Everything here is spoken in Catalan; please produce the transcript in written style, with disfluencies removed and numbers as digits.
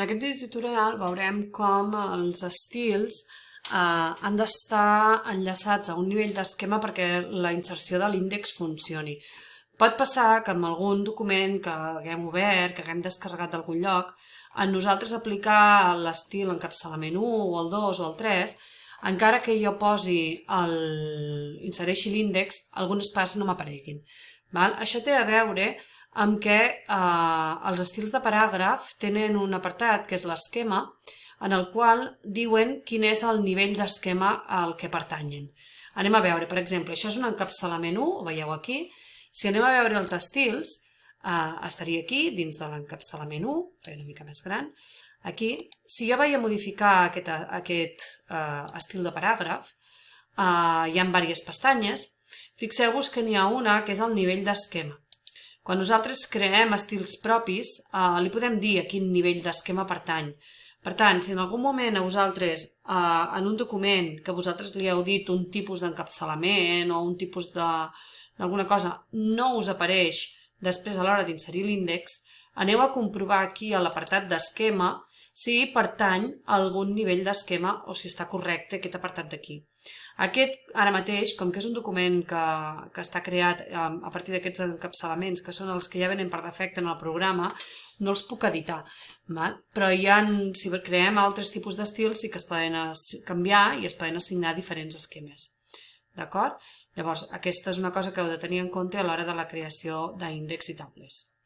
aquest tutorial veurem com els estils han d'estar enllaçats a un nivell d'esquema perquè la inserció de l'índex funcioni. Pot passar que en algun document que haguem obert, que haguem descarregat d'algun lloc, en nosaltres aplicar l'estil encapçalament 1 o el 2 o el 3, encara que jo insereixi l'índex, algunes parts no m'apareguin. Això té a veure amb què els estils de paràgraf tenen un apartat, que és l'esquema, en el qual diuen quin és el nivell d'esquema al que pertanyen. Anem a veure, per exemple, això és un encapçalament 1, ho veieu aquí. Si anem a veure els estils, estaria aquí, dins de l'encapçalament 1, fer una mica més gran. Aquí, si jo vaig a modificar aquest estil de paràgraf, hi ha diverses pestanyes. Fixeu-vos que n'hi ha una que és el nivell d'esquema. Quan nosaltres creem estils propis, li podem dir a quin nivell d'esquema pertany. Per tant, si en algun moment a vosaltres, en un document que vosaltres li heu dit un tipus d'encapçalament o un tipus d'alguna cosa, no us apareix després a l'hora d'inserir l'índex, aneu a comprovar aquí a l'apartat d'esquema si pertany a algun nivell d'esquema o si està correcte aquest apartat d'aquí. Aquest, ara mateix, com que és un document que està creat a partir d'aquests encapçalaments, que són els que ja venen per defecte en el programa, no els puc editar. Però si creem altres tipus d'estils sí que es poden canviar i es poden assignar diferents esquemes. D'acord? Llavors, aquesta és una cosa que heu de tenir en compte a l'hora de la creació d'índexs i taules.